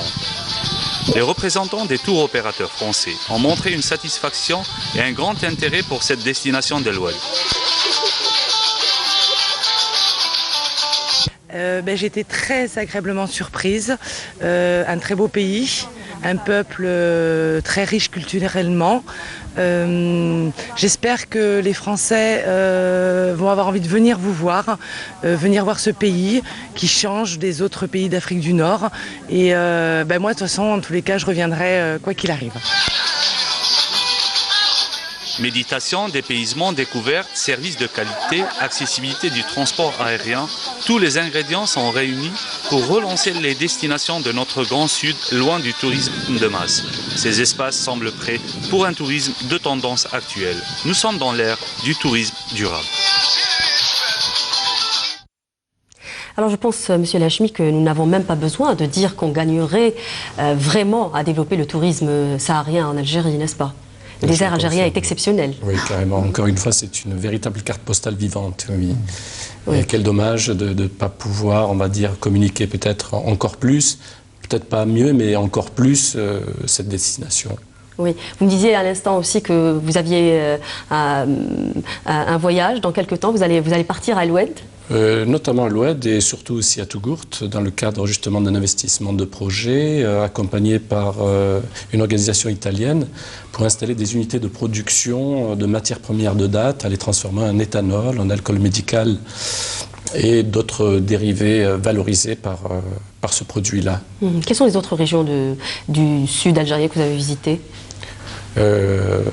Les représentants des tours opérateurs français ont montré une satisfaction et un grand intérêt pour cette destination d'El Oued. J'étais très agréablement surprise. Un très beau pays, un peuple très riche culturellement. J'espère que les Français vont avoir envie de venir vous voir, venir voir ce pays qui change des autres pays d'Afrique du Nord. Et moi, de toute façon, en tous les cas, je reviendrai quoi qu'il arrive. Méditation, dépaysement, découverte, services de qualité, accessibilité du transport aérien, tous les ingrédients sont réunis pour relancer les destinations de notre grand sud loin du tourisme de masse. Ces espaces semblent prêts pour un tourisme de tendance actuelle. Nous sommes dans l'ère du tourisme durable. Alors je pense, Monsieur Lachmi, que nous n'avons même pas besoin de dire qu'on gagnerait vraiment à développer le tourisme saharien en Algérie, n'est-ce pas ? Le désert algérien est exceptionnel. Oui, carrément. Encore une fois, c'est une véritable carte postale vivante. Oui. Et quel dommage de ne pas pouvoir, on va dire, communiquer peut-être encore plus, peut-être pas mieux, mais encore plus cette destination. Oui, vous me disiez à l'instant aussi que vous aviez un voyage dans quelques temps. Vous allez partir à El Oued. Notamment à l'Oued et surtout aussi à Tougourt, dans le cadre justement d'un investissement de projet accompagné par une organisation italienne pour installer des unités de production de matières premières de date, à les transformer en éthanol, en alcool médical et d'autres dérivés valorisés par ce produit-là. Quelles sont les autres régions du sud algérien que vous avez visitées?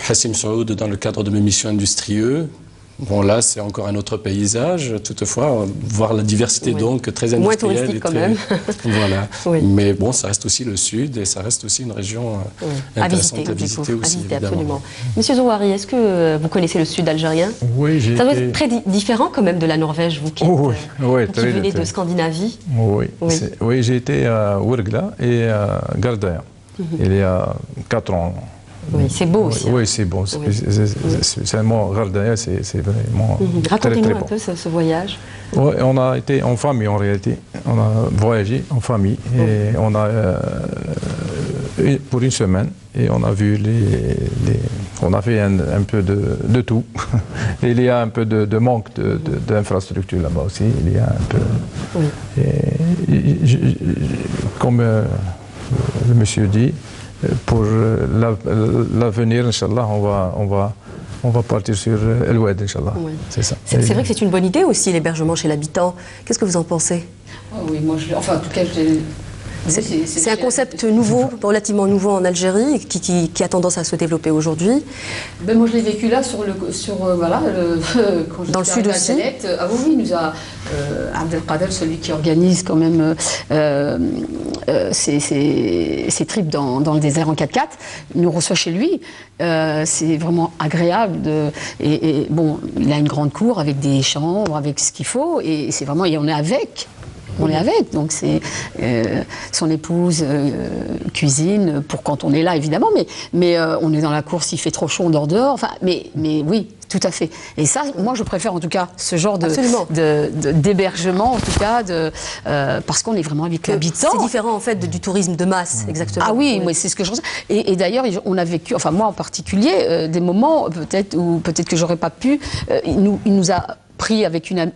Hassim Saoud dans le cadre de mes missions industrieuses. Bon, là, c'est encore un autre paysage. Toutefois, voir la diversité donc très industrielle. Moins touristique quand même. Voilà. Oui. Mais bon, ça reste aussi le sud et ça reste aussi une région intéressante à visiter aussi. Absolument. Monsieur Zouari, est-ce que vous connaissez le sud algérien? Oui, j'ai Ça doit être très différent quand même de la Norvège, vous qui, vous qui venez de Scandinavie. Oui, j'ai été à Ouergla et à Gardaïa il y a 4 ans. Oui, c'est beau aussi. Oui, c'est beau. Seulement, Gardaïa, c'est vraiment Racontez-nous un peu ce voyage. Oui, on a été en famille en réalité. On a voyagé en famille et on a pour une semaine et on a vu on a fait un peu de tout. Il y a un peu de manque d'infrastructures là-bas aussi. Il y a un peu. Et, comme le monsieur dit, pour l'avenir, Inch'Allah, on va partir sur El Oued, Inch'Allah. Oui. C'est ça. C'est vrai que c'est une bonne idée aussi, l'hébergement chez l'habitant. Qu'est-ce que vous en pensez? Oui, moi, en tout cas, c'est un concept nouveau, relativement nouveau en Algérie, qui a tendance à se développer aujourd'hui. Ben moi, je l'ai vécu là, dans le sud aussi. Ah oui, nous a Abdelkader, celui qui organise quand même ces trips dans le désert en 4x4, nous reçoit chez lui. C'est vraiment agréable. Et bon, il a une grande cour avec des chambres, avec ce qu'il faut, et c'est vraiment, et on est avec. On est avec, donc c'est son épouse cuisine pour quand on est là évidemment, mais on est dans la cour s'il fait trop chaud on dort dehors. Enfin, mais oui, tout à fait. Et ça, moi je préfère en tout cas ce genre d'hébergement en tout cas parce qu'on est vraiment avec l'habitant. C'est différent en fait du tourisme de masse, exactement. Ah oui, c'est ce que je pense. Et d'ailleurs on a vécu, enfin moi en particulier, des moments peut-être où peut-être que j'aurais pas pu. Il nous a pris avec une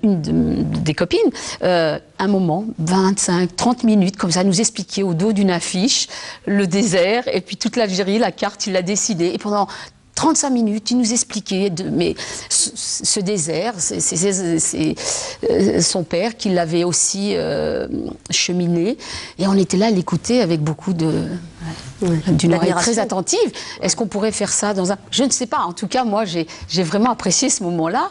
des copines, un moment, 25, 30 minutes, comme ça, nous expliquer au dos d'une affiche le désert, et puis toute l'Algérie, la carte, il l'a dessinée. Et pendant 35 minutes, il nous expliquait mais ce désert, c'est son père qui l'avait aussi cheminé. Et on était là à l'écouter avec beaucoup d'une oreille très attentive. Est-ce qu'on pourrait faire ça dans un... Je ne sais pas. En tout cas, moi, j'ai vraiment apprécié ce moment-là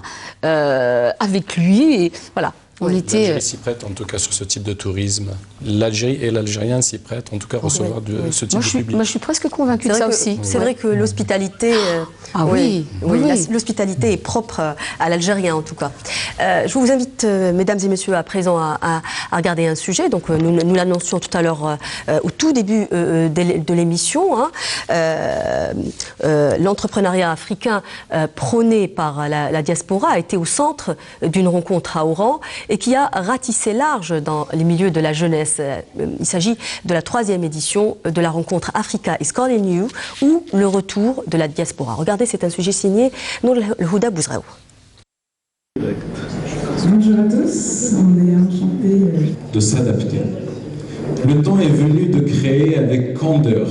avec lui. Et voilà. L'Algérie s'y prête, en tout cas, sur ce type de tourisme. L'Algérie et l'Algérien s'y prêtent, en tout cas, à recevoir ce type de public. Moi, je suis presque convaincue de ça aussi. C'est vrai que l'hospitalité... l'hospitalité est propre à l'Algérien, en tout cas. Je vous invite, mesdames et messieurs, à présent à regarder un sujet. Donc, nous l'annoncions tout à l'heure au tout début de l'émission. L'entrepreneuriat africain prôné par la diaspora a été au centre d'une rencontre à Oran et qui a ratissé large dans les milieux de la jeunesse. Il s'agit de la 3e édition de la rencontre Africa is Calling You, ou le retour de la diaspora. Regardez, c'est un sujet signé Nour Houda Bouzraou. Bonjour à tous, on est enchantés de s'adapter. Le temps est venu de créer avec candeur.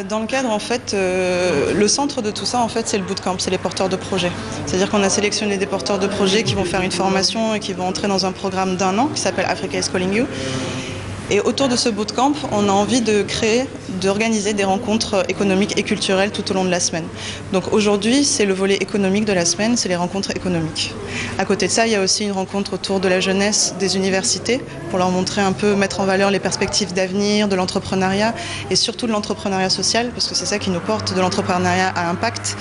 Dans le cadre, en fait, le centre de tout ça, en fait, c'est le bootcamp, c'est les porteurs de projets. C'est-à-dire qu'on a sélectionné des porteurs de projets qui vont faire une formation et qui vont entrer dans un programme d'1 an qui s'appelle Africa is Calling You. Et autour de ce bootcamp, on a envie de créer, d'organiser des rencontres économiques et culturelles tout au long de la semaine. Donc aujourd'hui, c'est le volet économique de la semaine, c'est les rencontres économiques. À côté de ça, il y a aussi une rencontre autour de la jeunesse des universités pour leur montrer un peu, mettre en valeur les perspectives d'avenir, de l'entrepreneuriat et surtout de l'entrepreneuriat social, parce que c'est ça qui nous porte, de l'entrepreneuriat à impact.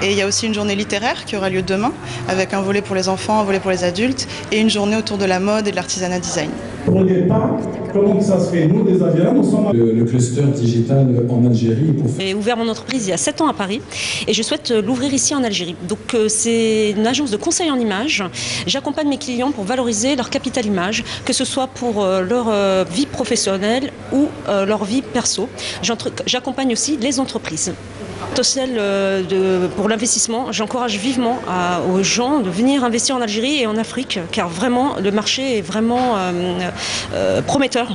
Et il y a aussi une journée littéraire qui aura lieu demain, avec un volet pour les enfants, un volet pour les adultes, et une journée autour de la mode et de l'artisanat design. Au départ, comment ça se fait? Nous, des Algériens, nous sommes le cluster digital en Algérie. J'ai ouvert mon entreprise il y a 7 ans à Paris et je souhaite l'ouvrir ici en Algérie. Donc c'est une agence de conseil en images. J'accompagne mes clients pour valoriser leur capital image, que ce soit pour leur vie professionnelle ou leur vie perso. J'accompagne aussi les entreprises. Social pour l'investissement, j'encourage vivement aux gens de venir investir en Algérie et en Afrique, car vraiment le marché est vraiment prometteur.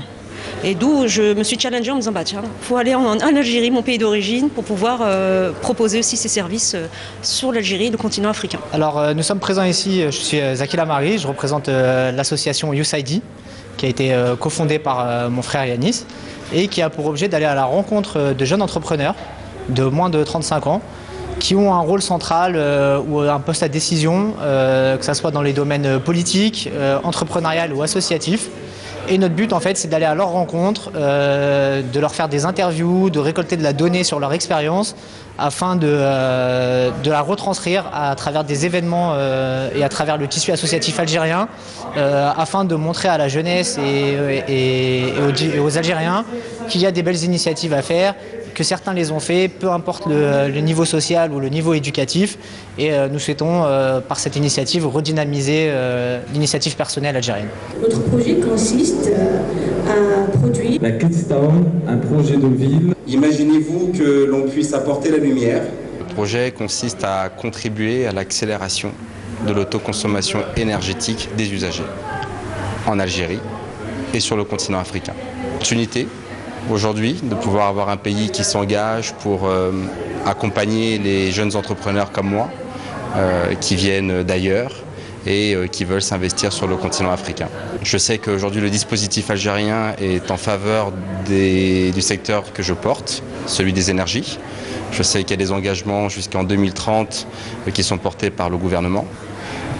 Et d'où je me suis challengée en me disant tiens, il faut aller en Algérie, mon pays d'origine, pour pouvoir proposer aussi ces services sur l'Algérie et le continent africain. Alors nous sommes présents ici, je suis Zaki Lamari, je représente l'association YouthID, qui a été cofondée par mon frère Yanis, et qui a pour objet d'aller à la rencontre de jeunes entrepreneurs de moins de 35 ans qui ont un rôle central ou un poste à décision, que ce soit dans les domaines politiques, entrepreneurial ou associatifs. Et notre but, en fait, c'est d'aller à leur rencontre, de leur faire des interviews, de récolter de la donnée sur leur expérience, afin de la retranscrire à travers des événements et à travers le tissu associatif algérien, afin de montrer à la jeunesse et aux Algériens qu'il y a des belles initiatives à faire, que certains les ont fait, peu importe le niveau social ou le niveau éducatif. Et nous souhaitons, par cette initiative, redynamiser l'initiative personnelle algérienne. Notre projet consiste à produire la Kids Town, un projet de ville. Imaginez-vous que l'on puisse apporter la lumière. Le projet consiste à contribuer à l'accélération de l'autoconsommation énergétique des usagers en Algérie et sur le continent africain. L'opportunité aujourd'hui de pouvoir avoir un pays qui s'engage pour accompagner les jeunes entrepreneurs comme moi qui viennent d'ailleurs et qui veulent s'investir sur le continent africain. Je sais qu'aujourd'hui le dispositif algérien est en faveur du secteur que je porte, celui des énergies. Je sais qu'il y a des engagements jusqu'en 2030 qui sont portés par le gouvernement.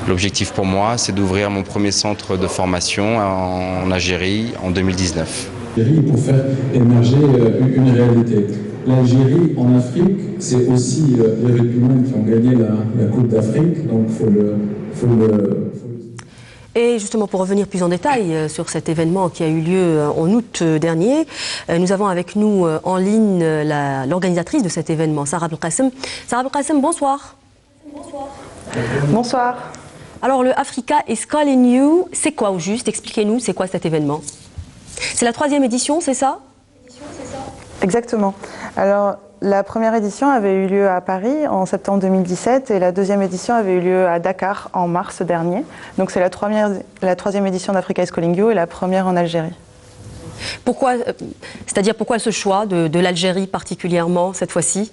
L'objectif pour moi, c'est d'ouvrir mon premier centre de formation en Algérie en 2019. Pour faire émerger une réalité. L'Algérie en Afrique, c'est aussi les Républicains qui ont gagné la Coupe d'Afrique, donc faut le... Et justement, pour revenir plus en détail sur cet événement qui a eu lieu en août dernier, nous avons avec nous en ligne l'organisatrice de cet événement, Sarah Abdelkassem. Sarah Abdelkassem, bonsoir. Bonsoir. Bonsoir. Alors, le Africa is Calling You, c'est quoi au juste? Expliquez-nous, c'est quoi cet événement? C'est la 3e édition, c'est ça? Exactement. Alors, la première édition avait eu lieu à Paris en septembre 2017 et la 2e édition avait eu lieu à Dakar en mars dernier. Donc c'est la 3e édition d'Africa is Calling You et la première en Algérie. Pourquoi, c'est-à-dire pourquoi ce choix de l'Algérie particulièrement cette fois-ci?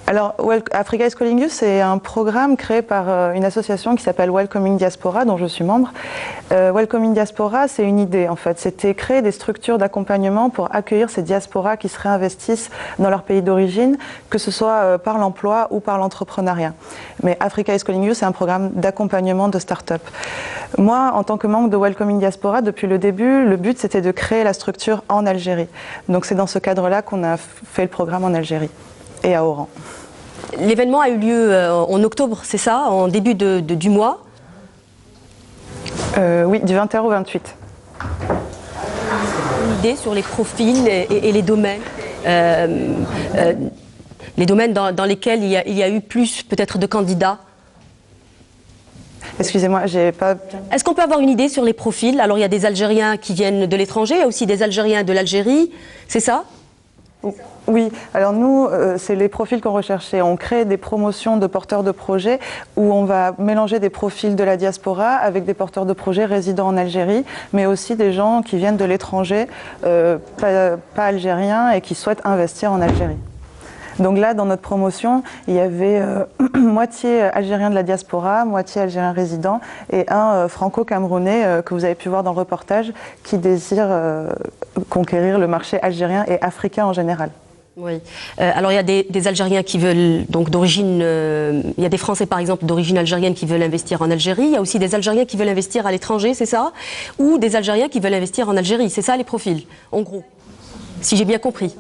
Alors, Africa is Calling You, c'est un programme créé par une association qui s'appelle Welcoming Diaspora, dont je suis membre. Welcoming Diaspora, c'est une idée, en fait. C'était créer des structures d'accompagnement pour accueillir ces diasporas qui se réinvestissent dans leur pays d'origine, que ce soit par l'emploi ou par l'entrepreneuriat. Mais Africa is Calling You, c'est un programme d'accompagnement de start-up. Moi, en tant que membre de Welcoming Diaspora, depuis le début, le but, c'était de créer la structure en Algérie. Donc, c'est dans ce cadre-là qu'on a fait le programme en Algérie et à Oran. L'événement a eu lieu en octobre, c'est ça, en début du mois? Oui, du 21 au 28. Une idée sur les profils et les domaines dans lesquels il y a eu plus peut-être de candidats? Excusez-moi, j'ai pas... Est-ce qu'on peut avoir une idée sur les profils? Alors il y a des Algériens qui viennent de l'étranger, il y a aussi des Algériens de l'Algérie, c'est ça? Oui, alors nous, c'est les profils qu'on recherchait. On crée des promotions de porteurs de projets où on va mélanger des profils de la diaspora avec des porteurs de projets résidant en Algérie, mais aussi des gens qui viennent de l'étranger, pas algériens, et qui souhaitent investir en Algérie. Donc là, dans notre promotion, il y avait moitié algérien de la diaspora, moitié algérien résident, et un franco-camerounais que vous avez pu voir dans le reportage, qui désire conquérir le marché algérien et africain en général. Oui. Alors il y a des Algériens qui veulent, donc d'origine, il y a des Français par exemple d'origine algérienne qui veulent investir en Algérie, il y a aussi des Algériens qui veulent investir à l'étranger, c'est ça? Ou des Algériens qui veulent investir en Algérie, c'est ça les profils, en gros, si j'ai bien compris.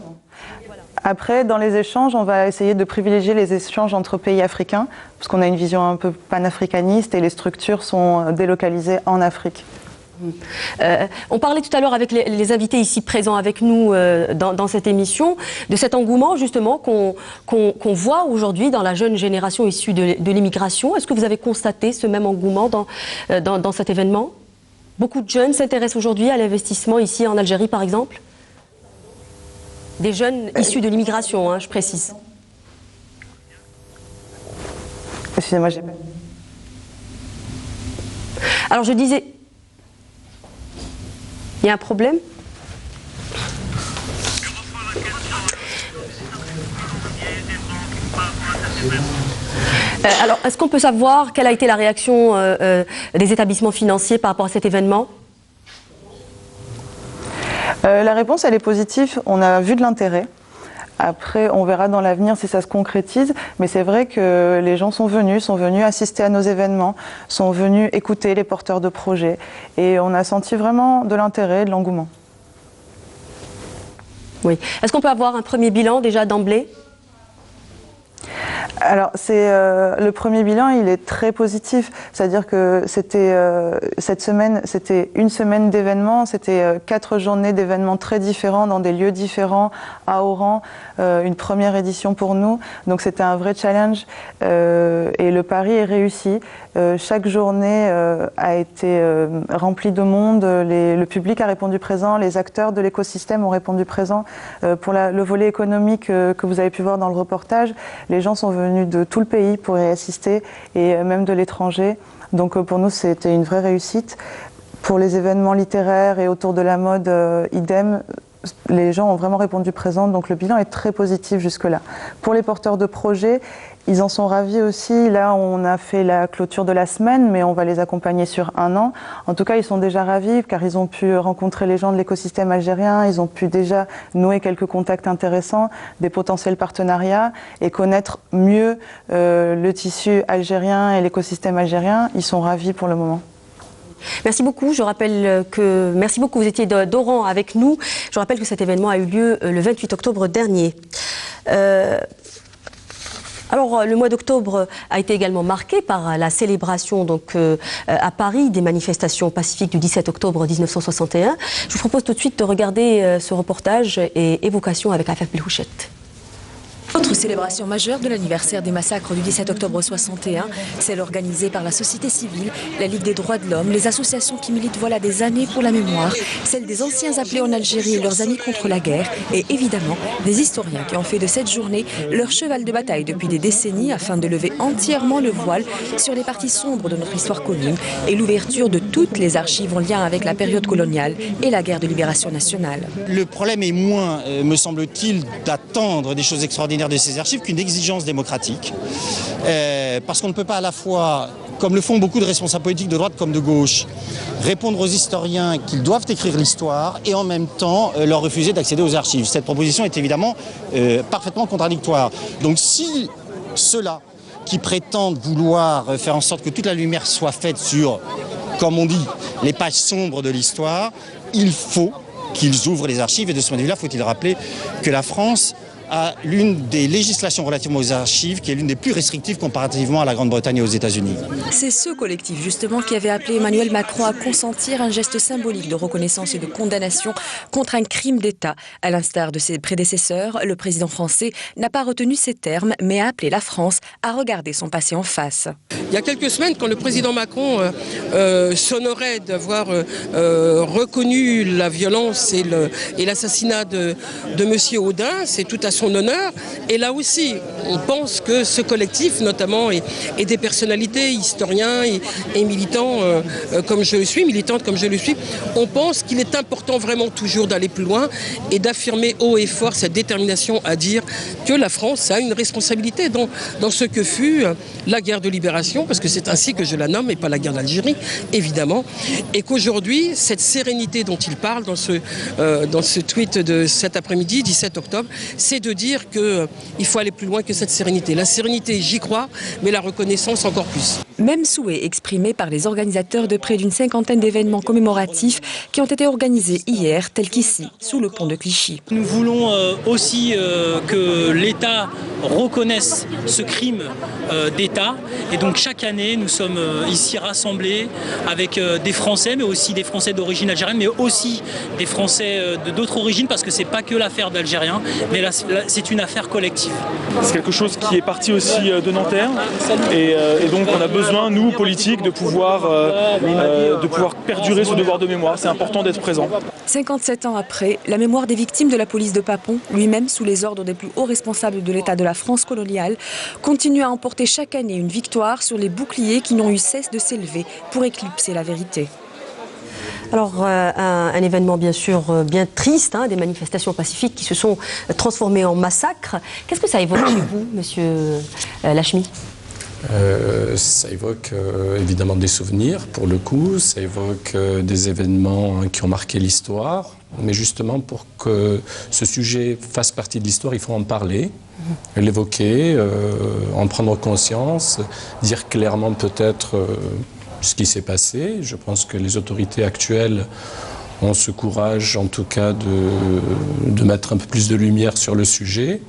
Après, dans les échanges, on va essayer de privilégier les échanges entre pays africains, parce qu'on a une vision un peu panafricaniste et les structures sont délocalisées en Afrique. On parlait tout à l'heure avec les invités ici présents avec nous dans cette émission, de cet engouement justement qu'on voit aujourd'hui dans la jeune génération issue de l'immigration. Est-ce que vous avez constaté ce même engouement dans cet événement? Beaucoup de jeunes s'intéressent aujourd'hui à l'investissement ici en Algérie par exemple? Des jeunes issus de l'immigration, hein, je précise. Excusez-moi, j'ai... Alors je disais... Il y a un problème? Alors, est-ce qu'on peut savoir quelle a été la réaction des établissements financiers par rapport à cet événement? La réponse, elle est positive. On a vu de l'intérêt. Après, on verra dans l'avenir si ça se concrétise, mais c'est vrai que les gens sont venus assister à nos événements, sont venus écouter les porteurs de projets, et on a senti vraiment de l'intérêt, de l'engouement. Oui. Est-ce qu'on peut avoir un premier bilan déjà d'emblée ? Alors, le premier bilan, il est très positif. C'est-à-dire que cette semaine, c'était une semaine d'événements, c'était 4 journées d'événements très différents dans des lieux différents à Oran, une première édition pour nous. Donc c'était un vrai challenge et le pari est réussi. Chaque journée a été remplie de monde, le public a répondu présent, les acteurs de l'écosystème ont répondu présent. Pour le volet économique que vous avez pu voir dans le reportage, les gens sont venus de tout le pays pour y assister et même de l'étranger. Donc pour nous, c'était une vraie réussite. Pour les événements littéraires et autour de la mode, idem, les gens ont vraiment répondu présent, donc le bilan est très positif jusque-là. Pour les porteurs de projets, ils en sont ravis aussi. Là, on a fait la clôture de la semaine, mais on va les accompagner sur 1 an. En tout cas, ils sont déjà ravis car ils ont pu rencontrer les gens de l'écosystème algérien, ils ont pu déjà nouer quelques contacts intéressants, des potentiels partenariats et connaître mieux le tissu algérien et l'écosystème algérien. Ils sont ravis pour le moment. Merci beaucoup. Je rappelle que merci beaucoup. Vous étiez d'Oran avec nous. Je rappelle que cet événement a eu lieu le 28 octobre dernier. Alors, le mois d'octobre a été également marqué par la célébration à Paris des manifestations pacifiques du 17 octobre 1961. Je vous propose tout de suite de regarder ce reportage et évocation avec Afaf Belhouchet. Autre célébration majeure de l'anniversaire des massacres du 17 octobre 61, celle organisée par la société civile, la Ligue des droits de l'homme, les associations qui militent voilà des années pour la mémoire, celle des anciens appelés en Algérie et leurs amis contre la guerre, et évidemment des historiens qui ont fait de cette journée leur cheval de bataille depuis des décennies afin de lever entièrement le voile sur les parties sombres de notre histoire commune et l'ouverture de toutes les archives en lien avec la période coloniale et la guerre de libération nationale. Le problème est moins, me semble-t-il, d'attendre des choses extraordinaires de ces archives qu'une exigence démocratique. Parce qu'on ne peut pas à la fois, comme le font beaucoup de responsables politiques de droite comme de gauche, répondre aux historiens qu'ils doivent écrire l'histoire et en même temps leur refuser d'accéder aux archives. Cette proposition est évidemment parfaitement contradictoire. Donc si ceux-là qui prétendent vouloir faire en sorte que toute la lumière soit faite sur, comme on dit, les pages sombres de l'histoire, il faut qu'ils ouvrent les archives. Et de ce point de vue-là, faut-il rappeler que la France a l'une des législations relativement aux archives qui est l'une des plus restrictives comparativement à la Grande-Bretagne et aux États-Unis. C'est ce collectif justement qui avait appelé Emmanuel Macron à consentir un geste symbolique de reconnaissance et de condamnation contre un crime d'État. À l'instar de ses prédécesseurs, le président français n'a pas retenu ces termes mais a appelé la France à regarder son passé en face. Il y a quelques semaines, quand le président Macron s'honorait d'avoir reconnu la violence et l'assassinat de M. Audin, c'est tout à son honneur. Et là aussi, on pense que ce collectif, notamment, et des personnalités, historiens et militants comme je le suis, militantes comme je le suis, on pense qu'il est important vraiment toujours d'aller plus loin et d'affirmer haut et fort cette détermination à dire que la France a une responsabilité dans ce que fut la guerre de libération, parce que c'est ainsi que je la nomme et pas la guerre d'Algérie, évidemment, et qu'aujourd'hui, cette sérénité dont il parle dans ce tweet de cet après-midi, 17 octobre, c'est de dire qu'il faut aller plus loin que cette sérénité. La sérénité, j'y crois, mais la reconnaissance encore plus. Même souhait exprimé par les organisateurs de près d'une 50aine d'événements commémoratifs qui ont été organisés hier, tels qu'ici, sous le pont de Clichy. Nous voulons aussi que l'État reconnaisse ce crime d'État. Et donc chaque année, nous sommes ici rassemblés avec des Français, mais aussi des Français d'origine algérienne, mais aussi des Français d'autres origines, parce que c'est pas que l'affaire d'Algériens, mais c'est une affaire collective. C'est quelque chose qui est parti aussi de Nanterre, et donc on a besoin, nous, politiques, de pouvoir perdurer ce devoir de mémoire. C'est important d'être présent. 57 ans après, la mémoire des victimes de la police de Papon, lui-même sous les ordres des plus hauts responsables de l'État de la France coloniale, continue à emporter chaque année une victoire sur les boucliers qui n'ont eu cesse de s'élever pour éclipser la vérité. Alors, un événement bien sûr bien triste, des manifestations pacifiques qui se sont transformées en massacres. Qu'est-ce que ça évoque chez vous, monsieur Lachmi ? Ça évoque évidemment des souvenirs, pour le coup. Ça évoque des événements qui ont marqué l'histoire. Mais justement, pour que ce sujet fasse partie de l'histoire, il faut en parler, l'évoquer, en prendre conscience, dire clairement peut-être ce qui s'est passé. Je pense que les autorités actuelles ont ce courage, en tout cas, de mettre un peu plus de lumière sur le sujet.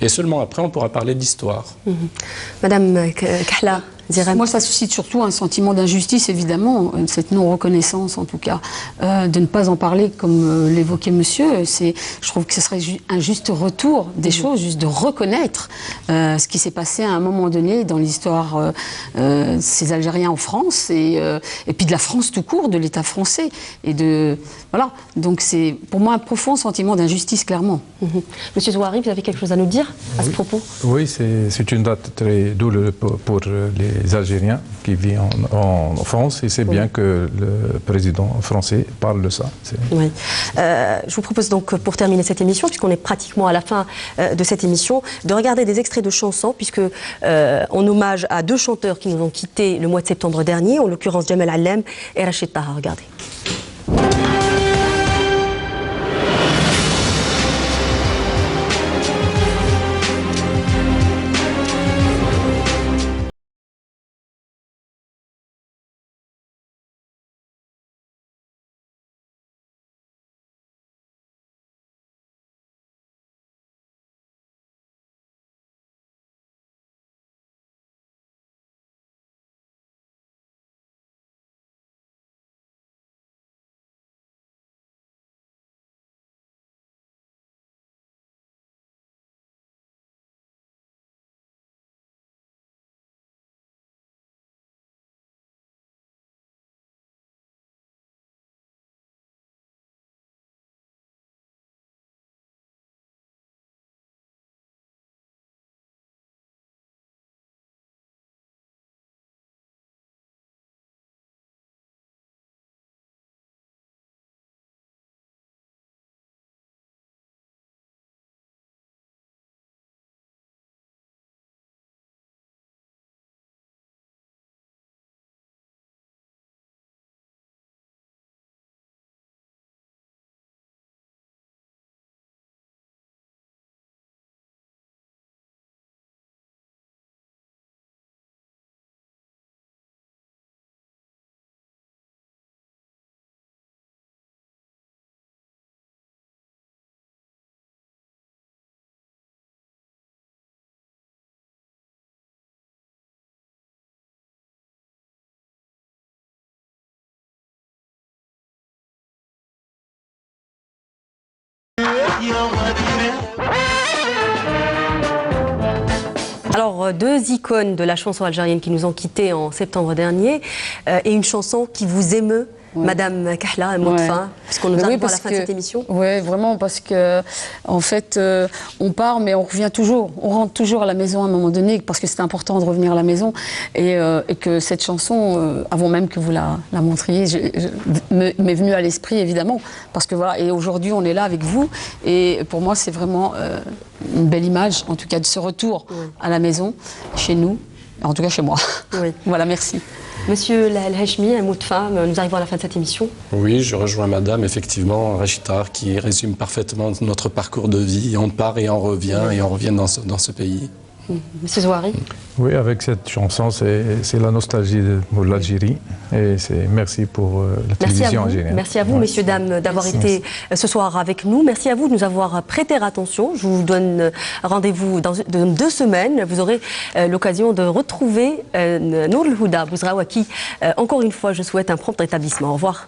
Et seulement après, on pourra parler d'histoire. Madame Kahla, moi, ça suscite surtout un sentiment d'injustice, évidemment, cette non-reconnaissance, en tout cas, de ne pas en parler, comme l'évoquait monsieur. Je trouve que ce serait un juste retour des choses, juste de reconnaître ce qui s'est passé à un moment donné dans l'histoire ces Algériens en France, et puis de la France tout court, de l'État français. Voilà. Donc c'est, pour moi, un profond sentiment d'injustice, clairement. Monsieur Zouari, vous avez quelque chose à nous dire à ce propos? Oui, c'est une date très douloureuse pour les Algériens qui vivent en France, et c'est bien que le président français parle de ça. Oui. Je vous propose donc, pour terminer cette émission, puisqu'on est pratiquement à la fin de cette émission, de regarder des extraits de chansons, puisque en hommage à deux chanteurs qui nous ont quittés le mois de septembre dernier, en l'occurrence Jamal Allem et Rachid Taha. Regardez. Alors, deux icônes de la chanson algérienne qui nous ont quittés en septembre dernier, et une chanson qui vous émeut, Madame Kahla, un mot de fin, puisqu'on nous arrive à la fin de cette émission. Oui, vraiment, parce que en fait, on part, mais on revient toujours. On rentre toujours à la maison à un moment donné, parce que c'est important de revenir à la maison, et que cette chanson, avant même que vous la montriez, m'est venue à l'esprit, évidemment, parce que voilà. Et aujourd'hui, on est là avec vous, et pour moi, c'est vraiment une belle image, en tout cas, de ce retour à la maison, chez nous, en tout cas chez moi. Oui. Voilà, merci. Monsieur El Hachmi, un mot de fin, nous arrivons à la fin de cette émission. Oui, je rejoins madame, effectivement, Rachid Taha, qui résume parfaitement notre parcours de vie. On part et on revient, et on revient dans ce pays. Monsieur Zouari. Oui, avec cette chanson, c'est la nostalgie pour l'Algérie, et merci pour la télévision algérienne. Merci à vous, messieurs, dames, d'avoir été ce soir avec nous. Merci à vous de nous avoir prêté attention. Je vous donne rendez-vous dans 2 semaines. Vous aurez l'occasion de retrouver Nour El Houda Bouzraoui, à qui, encore une fois, je souhaite un prompt rétablissement. Au revoir.